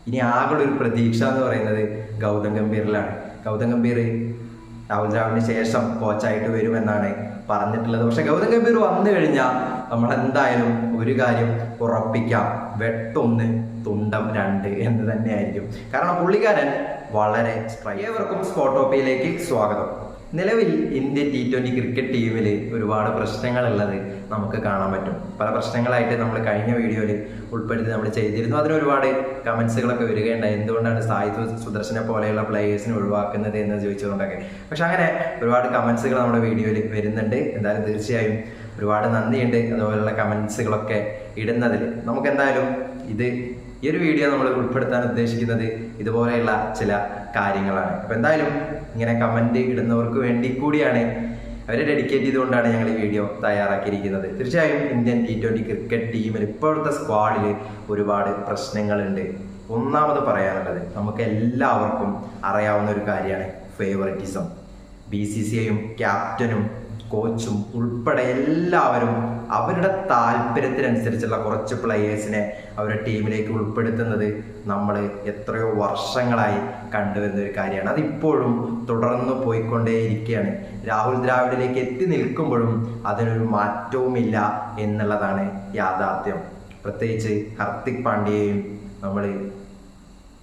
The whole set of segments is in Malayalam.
ഇനി ആകെ ഒരു പ്രതീക്ഷ എന്ന് പറയുന്നത് ഗൗതം ഗംഭീറിലാണ്. ഗൗതം ഗംഭീർ രാഹുൽ ദ്രാവിഡിന് ശേഷം കോച്ചായിട്ട് വരുമെന്നാണ് പറഞ്ഞിട്ടുള്ളത്. പക്ഷെ ഗൗതം ഗംഭീർ വന്നു കഴിഞ്ഞാൽ നമ്മൾ എന്തായാലും ഒരു കാര്യം ഉറപ്പിക്കാം, വെട്ടൊന്ന് തുണ്ടം രണ്ട് എന്ന് തന്നെയായിരിക്കും. കാരണം പുള്ളിക്കാരൻ വളരെ ഏവർക്കും സ്പോട്ടോപ്പിയിലേക്ക് സ്വാഗതം. നിലവിൽ ഇന്ത്യൻ T20 ക്രിക്കറ്റ് ടീമിൽ ഒരുപാട് പ്രശ്നങ്ങളുള്ളത് നമുക്ക് കാണാൻ പറ്റും. പല പ്രശ്നങ്ങളായിട്ട് നമ്മൾ കഴിഞ്ഞ വീഡിയോയിൽ ഉൾപ്പെടുത്തി നമ്മൾ ചെയ്തിരുന്നു. അതിന് ഒരുപാട് കമൻസുകളൊക്കെ വരികയുണ്ടായി, എന്തുകൊണ്ടാണ് സായി സുദർശനെ പോലെയുള്ള പ്ലേയേഴ്സിനെ ഒഴിവാക്കുന്നത് എന്ന് ചോദിച്ചുകൊണ്ടൊക്കെ. പക്ഷെ അങ്ങനെ ഒരുപാട് കമൻസുകൾ നമ്മുടെ വീഡിയോയിൽ വരുന്നുണ്ട്. എന്തായാലും തീർച്ചയായും ഒരുപാട് നന്ദിയുണ്ട് അതുപോലെയുള്ള കമൻസുകളൊക്കെ ഇടുന്നതിൽ. നമുക്ക് എന്തായാലും ഈ ഒരു വീഡിയോ നമ്മൾ ഉൾപ്പെടുത്താൻ ഉദ്ദേശിക്കുന്നത് ഇതുപോലെയുള്ള ചില കാര്യങ്ങളാണ്. അപ്പം എന്തായാലും ഇങ്ങനെ കമൻറ്റ് ഇടുന്നവർക്ക് വേണ്ടി കൂടിയാണ്, അവരെ ഡെഡിക്കേറ്റ് ചെയ്തുകൊണ്ടാണ് ഞങ്ങൾ ഈ വീഡിയോ തയ്യാറാക്കിയിരിക്കുന്നത്. തീർച്ചയായും ഇന്ത്യൻ T20 ക്രിക്കറ്റ് ടീമിൽ ഇപ്പോഴത്തെ സ്ക്വാഡിൽ ഒരുപാട് പ്രശ്നങ്ങളുണ്ട്. ഒന്നാമത് പറയാനുള്ളത് നമുക്ക് എല്ലാവർക്കും അറിയാവുന്ന ഒരു കാര്യമാണ് ഫേവറിറ്റിസം. BCCIയും ക്യാപ്റ്റനും കോച്ചും ഉൾപ്പെടെ എല്ലാവരും അവരുടെ താല്പര്യത്തിനനുസരിച്ചുള്ള കുറച്ച് പ്ലെയേഴ്സിനെ അവരുടെ ടീമിലേക്ക് ഉൾപ്പെടുത്തുന്നത് നമ്മൾ എത്രയോ വർഷങ്ങളായി കണ്ടുവരുന്ന ഒരു കാര്യമാണ്. അതിപ്പോഴും തുടർന്ന് പോയിക്കൊണ്ടേയിരിക്കുകയാണ്. രാഹുൽ ദ്രാവിഡിലേക്ക് എത്തി നിൽക്കുമ്പോഴും അതിനൊരു മാറ്റവുമില്ല എന്നുള്ളതാണ് യാഥാർത്ഥ്യം. പ്രത്യേകിച്ച് ഹർദിക് പാണ്ഡ്യയെയും നമ്മൾ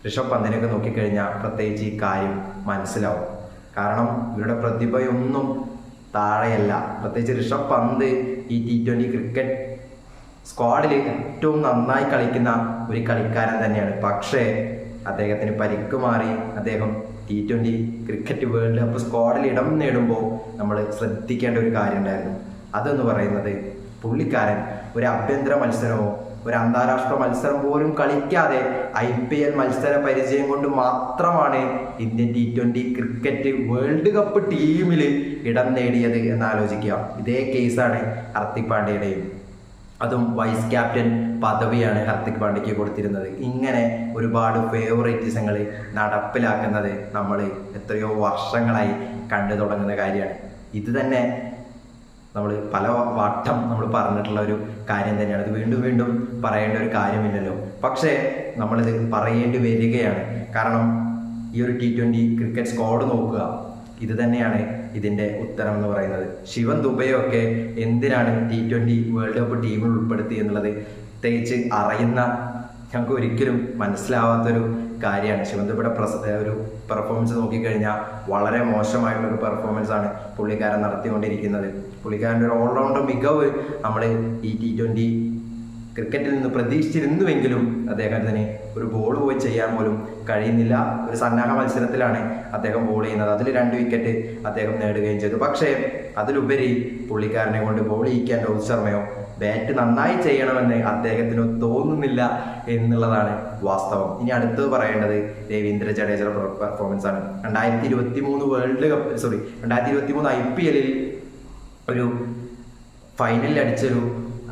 ഋഷഭ് പന്തിനെയൊക്കെ നോക്കിക്കഴിഞ്ഞാൽ പ്രത്യേകിച്ച് ഈ കാര്യം മനസ്സിലാവും. കാരണം ഇവരുടെ പ്രതിഭയൊന്നും താഴെയല്ല. പ്രത്യേകിച്ച് ഋഷഭ് പന്ത് ഈ T20 ക്രിക്കറ്റ് സ്ക്വാഡിൽ ഏറ്റവും നന്നായി കളിക്കുന്ന ഒരു കളിക്കാരൻ തന്നെയാണ്. പക്ഷേ അദ്ദേഹത്തിന് പരിക്ക് മാറി അദ്ദേഹം T20 ക്രിക്കറ്റ് വേൾഡ് കപ്പ് സ്ക്വാഡിൽ ഇടം നേടുമ്പോൾ നമ്മൾ ശ്രദ്ധിക്കേണ്ട ഒരു കാര്യം ഉണ്ടായിരുന്നു. അതെന്ന് പറയുന്നത് പുള്ളിക്കാരൻ ഒരു ആഭ്യന്തര മത്സരമോ ഒരു അന്താരാഷ്ട്ര മത്സരം പോലും കളിക്കാതെ IPL മത്സര പരിചയം കൊണ്ട് മാത്രമാണ് Indian T20 cricket world cup ടീമിൽ ഇടം നേടിയത് എന്നാലോചിക്കുക. ഇതേ കേസാണ് ഹർദിക് പാണ്ഡ്യയുടെയും. അതും വൈസ് ക്യാപ്റ്റൻ പദവിയാണ് ഹർദിക് പാണ്ഡ്യയ്ക്ക് കൊടുത്തിരുന്നത്. ഇങ്ങനെ ഒരുപാട് ഫേവറേറ്റിസങ്ങൾ നടപ്പിലാക്കുന്നത് നമ്മൾ എത്രയോ വർഷങ്ങളായി കണ്ടു തുടങ്ങുന്ന കാര്യമാണ്. ഇത് തന്നെ നമ്മൾ പല വട്ടം നമ്മൾ പറഞ്ഞിട്ടുള്ള ഒരു കാര്യം തന്നെയാണ്. ഇത് വീണ്ടും വീണ്ടും പറയേണ്ട ഒരു കാര്യമില്ലല്ലോ. പക്ഷേ നമ്മളിത് പറയേണ്ടി വരികയാണ്. കാരണം ഈ ഒരു T20 ക്രിക്കറ്റ് സ്ക്വാഡ് നോക്കുക, ഇത് തന്നെയാണ് ഇതിൻ്റെ ഉത്തരം എന്ന് പറയുന്നത്. ശിവൻ ദുബെയൊക്കെ എന്തിനാണ് T20 വേൾഡ് കപ്പ് ടീമിൽ ഉൾപ്പെടുത്തി എന്നുള്ളത് പ്രത്യേകിച്ച് അറിയുന്ന ഞങ്ങൾക്ക് ഒരിക്കലും മനസ്സിലാവാത്തൊരു കാര്യമാണ്. ശിവൻ ദുബെയുടെ ഒരു പെർഫോമൻസ് നോക്കിക്കഴിഞ്ഞാൽ വളരെ മോശമായിട്ടുള്ളൊരു പെർഫോമൻസ് ആണ് പുള്ളിക്കാരൻ നടത്തിക്കൊണ്ടിരിക്കുന്നത്. പുള്ളിക്കാരൻ്റെ ഒരു ഓൾറൗണ്ടർ മികവ് നമ്മൾ ഈ T20 ക്രിക്കറ്റിൽ നിന്ന് പ്രതീക്ഷിച്ചിരുന്നുവെങ്കിലും അദ്ദേഹത്തിന് ഒരു ബോൾ പോയി ചെയ്യാൻ പോലും കഴിയുന്നില്ല. ഒരു സന്നാഹ മത്സരത്തിലാണ് അദ്ദേഹം ബോൾ ചെയ്യുന്നത്. അതിൽ 2 വിക്കറ്റ് അദ്ദേഹം നേടുകയും ചെയ്തു. പക്ഷേ അതിലുപരി പുള്ളിക്കാരനെ കൊണ്ട് ബോൾ ചെയ്യിക്കാൻ രോഹിത് ശർമ്മയോ ബാറ്റ് നന്നായി ചെയ്യണമെന്ന് അദ്ദേഹത്തിന് തോന്നുന്നില്ല എന്നുള്ളതാണ് വാസ്തവം. ഇനി അടുത്തത് പറയേണ്ടത് രവീന്ദ്ര ജഡേജയുടെ പെർഫോമൻസ് ആണ്. 2023 IPL ഒരു ഫൈനലിൽ അടിച്ചൊരു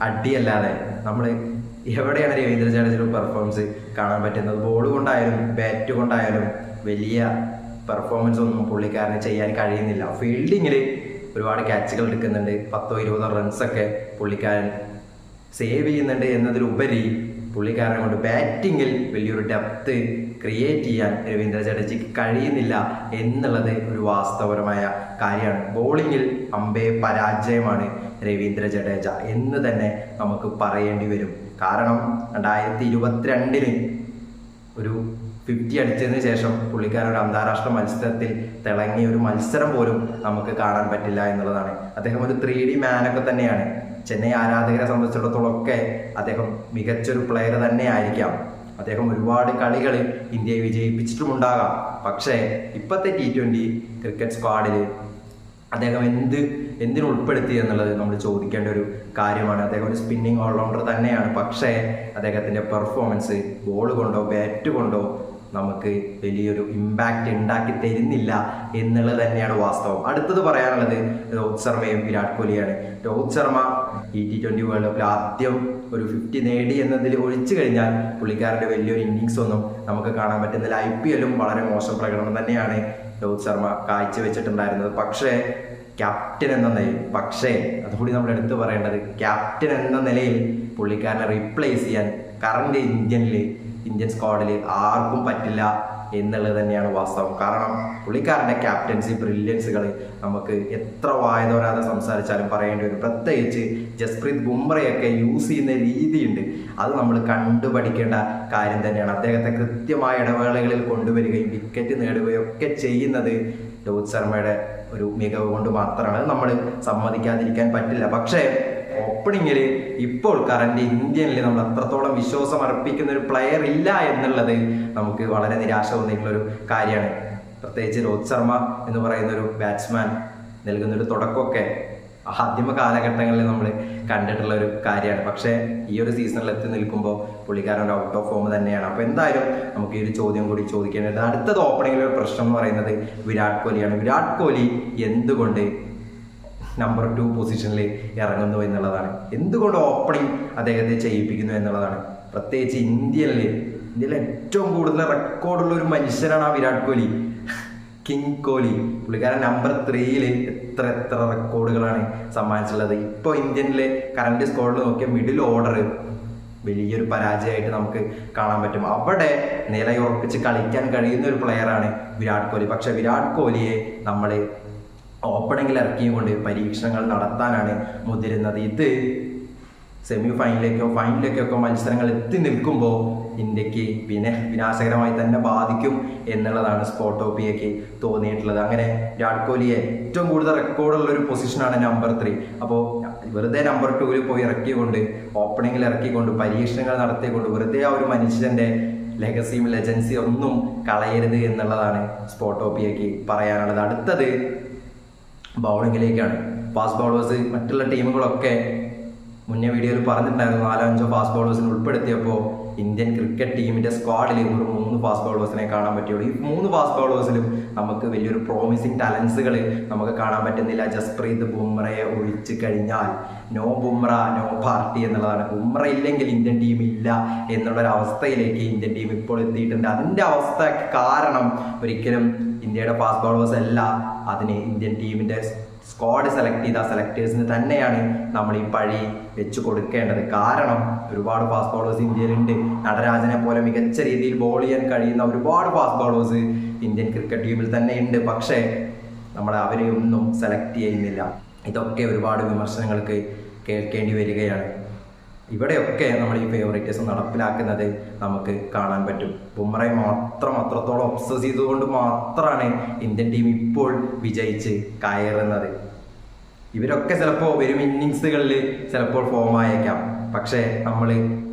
അടിയല്ലാതെ നമ്മൾ എവിടെയാണ് രവീന്ദ്ര ജഡേജയുടെ പെർഫോമൻസ് കാണാൻ പറ്റുന്നത്? ബോൾ കൊണ്ടായാലും ബാറ്റ് കൊണ്ടായാലും വലിയ പെർഫോമൻസ് ഒന്നും പുള്ളിക്കാരന് ചെയ്യാൻ കഴിയുന്നില്ല. ഫീൽഡിങ്ങിൽ ഒരുപാട് ക്യാച്ചുകൾ എടുക്കുന്നുണ്ട്, 10-20 റൺസൊക്കെ പുള്ളിക്കാരൻ സേവ് ചെയ്യുന്നുണ്ട് എന്നതിലുപരി പുള്ളിക്കാരനെ കൊണ്ട് ബാറ്റിങ്ങിൽ വലിയൊരു ഡെപ്ത് ക്രിയേറ്റ് ചെയ്യാൻ രവീന്ദ്ര ജഡേജയ്ക്ക് കഴിയുന്നില്ല എന്നുള്ളത് ഒരു വാസ്തവപരമായ കാര്യമാണ്. ബോളിങ്ങിൽ അമ്പേ പരാജയമാണ് രവീന്ദ്ര ജഡേജ എന്ന് തന്നെ നമുക്ക് പറയേണ്ടി വരും. കാരണം 2022 ഒരു 50 അടിച്ചതിന് ശേഷം പുള്ളിക്കാരൻ ഒരു അന്താരാഷ്ട്ര മത്സരത്തിൽ തിളങ്ങിയ ഒരു മത്സരം പോലും നമുക്ക് കാണാൻ പറ്റില്ല എന്നുള്ളതാണ്. അദ്ദേഹം ഒരു 3D മാനൊക്കെ തന്നെയാണ്. ചെന്നൈ ആരാധകരെ സംബന്ധിച്ചിടത്തോളം ഒക്കെ അദ്ദേഹം മികച്ചൊരു പ്ലെയർ തന്നെ ആയിരിക്കാം. അദ്ദേഹം ഒരുപാട് കളികൾ ഇന്ത്യയെ വിജയിപ്പിച്ചിട്ടുമുണ്ടാകാം. പക്ഷേ ഇപ്പോഴത്തെ T20 ക്രിക്കറ്റ് സ്ക്വാഡിൽ അദ്ദേഹം എന്തിനു ഉൾപ്പെടുത്തി എന്നുള്ളത് നമ്മൾ ചോദിക്കേണ്ട ഒരു കാര്യമാണ്. അദ്ദേഹം ഒരു സ്പിന്നിങ് ഓൾറൗണ്ടർ തന്നെയാണ്. പക്ഷേ അദ്ദേഹത്തിൻ്റെ പെർഫോമൻസ് ബോൾ കൊണ്ടോ ബാറ്റ് കൊണ്ടോ നമുക്ക് വലിയൊരു ഇമ്പാക്റ്റ് ഉണ്ടാക്കി തരുന്നില്ല എന്നുള്ളത് തന്നെയാണ് വാസ്തവം. അടുത്തത് പറയാനുള്ളത് രോഹിത് ശർമ്മയും വിരാട് കോഹ്ലിയാണ്. രോഹിത് ശർമ്മ ഈ T20 വേൾഡ് കപ്പിൽ ആദ്യം ഒരു 50 നേടി എന്നതിൽ ഒഴിച്ചു കഴിഞ്ഞാൽ പുള്ളിക്കാരൻ്റെ വലിയൊരു ഇന്നിങ്സ് ഒന്നും നമുക്ക് കാണാൻ പറ്റുന്നില്ല. IPL-ഉം വളരെ മോശം പ്രകടനം തന്നെയാണ് രോഹിത് ശർമ്മ കാഴ്ചവെച്ചിട്ടുണ്ടായിരുന്നത്. പക്ഷേ ക്യാപ്റ്റൻ എന്ന നിലയിൽ അതുകൂടി നമ്മൾ എടുത്തു പറയേണ്ടത്, ക്യാപ്റ്റൻ എന്ന നിലയിൽ പുള്ളിക്കാരനെ റീപ്ലേസ് ചെയ്യാൻ കറണ്ട് ഇന്ത്യനിൽ ഇന്ത്യൻ സ്ക്വാഡിൽ ആർക്കും പറ്റില്ല എന്നുള്ളത് തന്നെയാണ് വാസ്തവം. കാരണം പുള്ളിക്കാരൻ്റെ ക്യാപ്റ്റൻസി ബ്രില്യൻസുകൾ നമുക്ക് എത്ര വായതോരാതെ സംസാരിച്ചാലും പറയേണ്ടി വരും. പ്രത്യേകിച്ച് ജസ്പ്രീത് ബുംറയൊക്കെ യൂസ് ചെയ്യുന്ന രീതിയുണ്ട്, അത് നമ്മൾ കണ്ടുപഠിക്കേണ്ട കാര്യം തന്നെയാണ്. അദ്ദേഹത്തെ കൃത്യമായ ഇടവേളകളിൽ കൊണ്ടുവരികയും വിക്കറ്റ് നേടുകയും ഒക്കെ ചെയ്യുന്നത് രോഹിത് ശർമ്മയുടെ ഒരു മികവ് കൊണ്ട് മാത്രമാണ്. അത് നമ്മൾ സമ്മതിക്കാതിരിക്കാൻ പറ്റില്ല. പക്ഷേ ഓപ്പണിങ്ങിൽ ഇപ്പോൾ കറന്റ് ഇന്ത്യനിൽ നമ്മൾ അത്രത്തോളം വിശ്വാസം അർപ്പിക്കുന്ന ഒരു പ്ലെയർ ഇല്ല എന്നുള്ളത് നമുക്ക് വളരെ നിരാശ തോന്നിയിട്ടുള്ള ഒരു കാര്യമാണ്. പ്രത്യേകിച്ച് രോഹിത് ശർമ്മ എന്ന് പറയുന്ന ഒരു ബാറ്റ്സ്മാൻ നൽകുന്നൊരു തുടക്കമൊക്കെ ആദ്യമ കാലഘട്ടങ്ങളിൽ നമ്മൾ കണ്ടിട്ടുള്ള ഒരു കാര്യമാണ്. പക്ഷേ ഈ ഒരു സീസണിൽ എത്തി നിൽക്കുമ്പോൾ പുള്ളിക്കാരൻ ഒരു ഔട്ട് ഓഫ് ഫോം തന്നെയാണ്. അപ്പോൾ എന്തായാലും നമുക്ക് ഈ ഒരു ചോദ്യം കൂടി ചോദിക്കേണ്ടത്, അടുത്തത് ഓപ്പണിങ്ങിലെ ഒരു പ്രശ്നം എന്ന് പറയുന്നത് വിരാട് കോഹ്ലിയാണ്. വിരാട് കോഹ്ലി എന്തുകൊണ്ട് നമ്പർ 2 പൊസിഷനിൽ ഇറങ്ങുന്നു എന്നുള്ളതാണ്, എന്തുകൊണ്ട് ഓപ്പണിംഗ് അദ്ദേഹത്തെ ചെയ്യിപ്പിക്കുന്നു എന്നുള്ളതാണ്. പ്രത്യേകിച്ച് ഇന്ത്യയിൽ ഏറ്റവും കൂടുതൽ റെക്കോർഡുള്ള ഒരു മനുഷ്യനാണ് ആ വിരാട് കോഹ്ലി, കിങ് കോഹ്ലി. പുള്ളിക്കാരൻ നമ്പർ 3 എത്ര റെക്കോർഡുകളാണ് സമ്മാനിച്ചിട്ടുള്ളത്. ഇപ്പോൾ ഇന്ത്യനിലെ കറന്റ് സ്ക്വാഡിൽ നോക്കിയ മിഡിൽ ഓർഡർ വലിയൊരു പരാജയമായിട്ട് നമുക്ക് കാണാൻ പറ്റും. അവിടെ നിലയുറപ്പിച്ച് കളിക്കാൻ കഴിയുന്ന ഒരു പ്ലെയറാണ് വിരാട് കോഹ്ലി. പക്ഷെ വിരാട് കോഹ്ലിയെ നമ്മൾ ഓപ്പണിങ്ങിൽ ഇറക്കിയും പരീക്ഷണങ്ങൾ നടത്താനാണ് മുതിരുന്നത്. ഇത് സെമി ഫൈനലിലേക്കോ മത്സരങ്ങൾ എത്തി നിൽക്കുമ്പോൾ ഇന്ത്യക്ക് പിന്നെ വിനാശകരമായി തന്നെ ബാധിക്കും എന്നുള്ളതാണ് സ്പോട്ടോപ്പിയയ്ക്ക് തോന്നിയിട്ടുള്ളത്. അങ്ങനെ വിരാട് കോഹ്ലിയെ ഏറ്റവും കൂടുതൽ റെക്കോർഡുള്ള ഒരു പൊസിഷനാണ് നമ്പർ 3. അപ്പോൾ വെറുതെ നമ്പർ 2 പോയി ഇറക്കിക്കൊണ്ട് ഓപ്പണിങ്ങിൽ ഇറക്കിക്കൊണ്ട് പരീക്ഷണങ്ങൾ നടത്തിക്കൊണ്ട് വെറുതെ ആ ഒരു മനുഷ്യന്റെ ലെഗസിയും ലെജൻസിയും ഒന്നും കളയരുത് എന്നുള്ളതാണ് സ്പോട്ടോപ്പിയയ്ക്ക് പറയാനുള്ളത്. അടുത്തത് ബൗളിങ്ങിലേക്കാണ്. ഫാസ്റ്റ് ബൗളേഴ്സ് മറ്റുള്ള ടീമുകളൊക്കെ മുന്നേ വീഡിയോയിൽ പറഞ്ഞിട്ടുണ്ടായിരുന്നു, 4-5 ഫാസ്റ്റ് ബൗളേഴ്സിനെ ഉൾപ്പെടുത്തിയപ്പോൾ ഇന്ത്യൻ ക്രിക്കറ്റ് ടീമിന്റെ സ്ക്വാഡിൽ ഒരു 3 ഫാസ്റ്റ് ബൗളേഴ്സിനെ കാണാൻ പറ്റുള്ളൂ. ഈ 3 ഫാസ്റ്റ് ബൗളേഴ്സിലും നമുക്ക് വലിയൊരു പ്രോമിസിങ് ടാലൻസുകൾ നമുക്ക് കാണാൻ പറ്റുന്നില്ല. ജസ്പ്രീത് ബുംറയെ ഒഴിച്ചു കഴിഞ്ഞാൽ നോ ബുംറ നോ പാർട്ടി എന്നുള്ളതാണ്. ബുംറ ഇല്ലെങ്കിൽ ഇന്ത്യൻ ടീം ഇല്ല എന്നുള്ളൊരു അവസ്ഥയിലേക്ക് ഇന്ത്യൻ ടീം ഇപ്പോൾ എത്തിയിട്ടുണ്ട്. അതിന്റെ അവസ്ഥ കാരണം ഒരിക്കലും ഇന്ത്യയുടെ ഫാസ്റ്റ് ബൗളേഴ്സ് അല്ല, അതിന് ഇന്ത്യൻ ടീമിന്റെ സ്ക്വാഡ് സെലക്ട് ചെയ്ത സെലക്ടേഴ്സിന് തന്നെയാണ് നമ്മൾ ഈ പഴി വെച്ചു കൊടുക്കേണ്ടത്. കാരണം ഒരുപാട് ഫാസ്റ്റ് ബൗളേഴ്സ് ഇന്ത്യയിലുണ്ട്. നടരാജനെ പോലെ മികച്ച രീതിയിൽ ബോൾ ചെയ്യാൻ കഴിയുന്ന ഒരുപാട് ഫാസ്റ്റ് ബൗളേഴ്സ് ഇന്ത്യൻ ക്രിക്കറ്റ് ടീമിൽ തന്നെ ഉണ്ട്. പക്ഷേ നമ്മൾ അവരെ ഒന്നും സെലക്ട് ചെയ്യുന്നില്ല. ഇതൊക്കെ ഒരുപാട് വിമർശനങ്ങൾക്ക് കേൾക്കേണ്ടി വരികയാണ്. ഇവിടെയൊക്കെ നമ്മൾ ഈ ഫേവറേറ്റിസം നടപ്പിലാക്കുന്നത് നമുക്ക് കാണാൻ പറ്റും. ബുംറയെ മാത്രം അത്രത്തോളം ഒബ്സസ് ചെയ്തുകൊണ്ട് മാത്രമാണ് ഇന്ത്യൻ ടീം ഇപ്പോൾ വിജയിച്ച് കയറുന്നത്. ഇവരൊക്കെ ചിലപ്പോൾ വരും ഇന്നിങ്സുകളിൽ ചിലപ്പോൾ ഫോം ആയേക്കാം. പക്ഷേ നമ്മൾ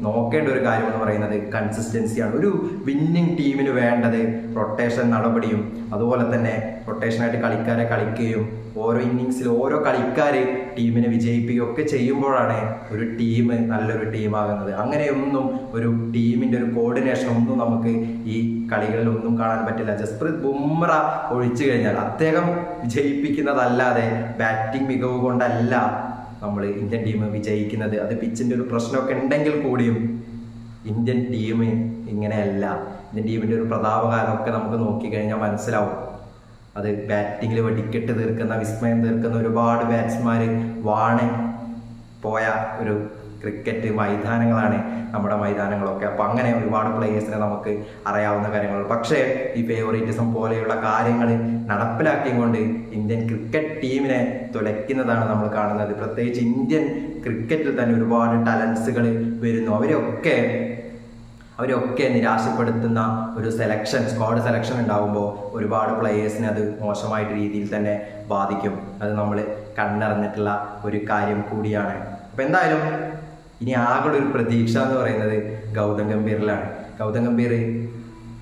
നോക്കേണ്ട ഒരു കാര്യം എന്ന് പറയുന്നത് കൺസിസ്റ്റൻസിയാണ്. ഒരു വിന്നിങ് ടീമിന് വേണ്ടത് റൊട്ടേഷൻ നടപടിയും അതുപോലെ തന്നെ റൊട്ടേഷനായിട്ട് കളിക്കാരെ കളിക്കുകയും ഓരോ ഇന്നിങ്സിൽ ഓരോ കളിക്കാരെ ടീമിനെ വിജയിപ്പിക്കുകയും ഒക്കെ ചെയ്യുമ്പോഴാണ് ഒരു ടീം നല്ലൊരു ടീമാകുന്നത്. അങ്ങനെയൊന്നും ഒരു ടീമിൻ്റെ ഒരു കോർഡിനേഷൻ ഒന്നും നമുക്ക് ഈ കളികളിൽ ഒന്നും കാണാൻ പറ്റില്ല. ജസ്പ്രീത് ബുംറ ഒഴിച്ചു കഴിഞ്ഞാൽ അദ്ദേഹം വിജയിപ്പിക്കുന്നതല്ലാതെ ബാറ്റിംഗ് മികവ് കൊണ്ടല്ല നമ്മൾ ഇന്ത്യൻ ടീം വിജയിക്കുന്നത്. അത് പിച്ചിൻ്റെ ഒരു പ്രശ്നമൊക്കെ ഉണ്ടെങ്കിൽ കൂടിയും ഇന്ത്യൻ ടീം ഇങ്ങനെയല്ല. ഇന്ത്യൻ ടീമിൻ്റെ ഒരു പ്രതാപകാലമൊക്കെ നമുക്ക് നോക്കിക്കഴിഞ്ഞാൽ മനസ്സിലാവും. അത് ബാറ്റിങ്ങിൽ വെടിക്കെട്ട് തീർക്കുന്ന വിസ്മയം തീർക്കുന്ന ഒരുപാട് ബാറ്റ്സ്മാർ വാണ് പോയ ഒരു ക്രിക്കറ്റ് മൈതാനങ്ങളാണ് നമ്മുടെ മൈതാനങ്ങളൊക്കെ. അപ്പം അങ്ങനെ ഒരുപാട് പ്ലേയേഴ്സിനെ നമുക്ക് അറിയാവുന്ന കാര്യങ്ങൾ. പക്ഷേ ഈ ഫേവറേറ്റിസം പോലെയുള്ള കാര്യങ്ങൾ നടപ്പിലാക്കിക്കൊണ്ട് ഇന്ത്യൻ ക്രിക്കറ്റ് ടീമിനെ തുലയ്ക്കുന്നതാണ് നമ്മൾ കാണുന്നത്. പ്രത്യേകിച്ച് ഇന്ത്യൻ ക്രിക്കറ്റിൽ തന്നെ ഒരുപാട് ടാലൻസുകൾ വരുന്നു. അവരെയൊക്കെ നിരാശപ്പെടുത്തുന്ന ഒരു സ്ക്വാഡ് സെലക്ഷൻ ഉണ്ടാകുമ്പോൾ ഒരുപാട് പ്ലേയേഴ്സിനെ അത് മോശമായിട്ട് രീതിയിൽ തന്നെ ബാധിക്കും. അത് നമ്മൾ കണ്ടറിഞ്ഞിട്ടുള്ള ഒരു കാര്യം കൂടിയാണ്. അപ്പം എന്തായാലും ഇനി ആകെ ഒരു പ്രതീക്ഷ എന്ന് പറയുന്നത് ഗൗതം ഗംഭീറിലാണ്. ഗൗതം ഗംഭീർ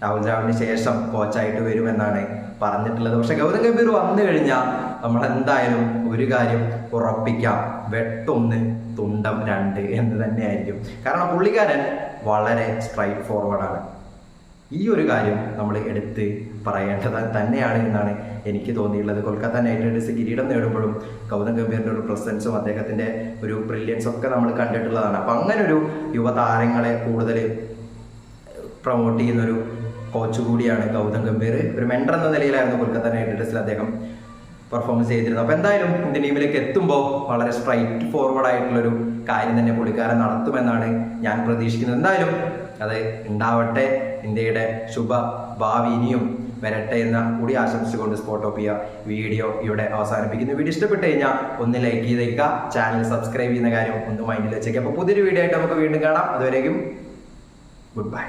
രാഹുൽ ദ്രാവിഡിന് ശേഷം കോച്ചായിട്ട് വരുമെന്നാണ് പറഞ്ഞിട്ടുള്ളത്. പക്ഷെ ഗൗതം ഗംഭീർ വന്നു കഴിഞ്ഞാൽ നമ്മൾ എന്തായാലും ഒരു കാര്യം ഉറപ്പിക്കാം, വെട്ടൊന്ന് തുണ്ടം 2 എന്ന് തന്നെയായിരിക്കും. കാരണം പുള്ളിക്കാരൻ വളരെ സ്ട്രൈറ്റ് ഫോർവേഡാണ്. ഈ ഒരു കാര്യം നമ്മൾ എടുത്ത് പറയേണ്ടത് തന്നെയാണ് എന്നാണ് എനിക്ക് തോന്നിയിട്ടുള്ളത്. കൊൽക്കത്ത നൈറ്റ് റൈഡേഴ്സ് കിരീടം നേടുമ്പോഴും ഗൗതം ഗംഭീറിൻ്റെ ഒരു പ്രസൻസും അദ്ദേഹത്തിൻ്റെ ഒരു ബ്രില്യൻസും ഒക്കെ നമ്മൾ കണ്ടിട്ടുള്ളതാണ്. അപ്പം അങ്ങനെ ഒരു യുവതാരങ്ങളെ കൂടുതൽ പ്രൊമോട്ട് ചെയ്യുന്നൊരു കോച്ച് കൂടിയാണ് ഗൗതം ഗംഭീർ. ഒരു മെൻറ്റർ എന്ന നിലയിലായിരുന്നു കൊൽക്കത്ത നൈറ്റ് റൈഡേഴ്സിൽ അദ്ദേഹം പെർഫോമൻസ് ചെയ്തിരുന്നത്. അപ്പോൾ എന്തായാലും ഇന്ത്യൻ ടീമിലേക്ക് എത്തുമ്പോൾ വളരെ സ്ട്രൈറ്റ് ഫോർവേഡ് ആയിട്ടുള്ളൊരു കാര്യം തന്നെ പുള്ളിക്കാരൻ നടത്തുമെന്നാണ് ഞാൻ പ്രതീക്ഷിക്കുന്നത്. എന്തായാലും അത് ഉണ്ടാവട്ടെ. ഇന്ത്യയുടെ ശുഭ ഭാവി ഇനിയും വരട്ടെ എന്ന കൂടി ആശംസിച്ചുകൊണ്ട് സ്പോട്ടോപ്പിയ വീഡിയോ ഇവിടെ അവസാനിപ്പിക്കുന്നു. വീഡിയോ ഇഷ്ടപ്പെട്ട് കഴിഞ്ഞാൽ ഒന്ന് ലൈക്ക് ചെയ്തേക്കുക, ചാനൽ സബ്സ്ക്രൈബ് ചെയ്യുന്ന കാര്യം ഒന്ന് മൈൻഡിൽ വെച്ചേക്കുക. അപ്പോൾ പുതിയൊരു വീഡിയോ ആയിട്ട് നമുക്ക് വീണ്ടും കാണാം. അതുവരേക്കും ഗുഡ് ബൈ.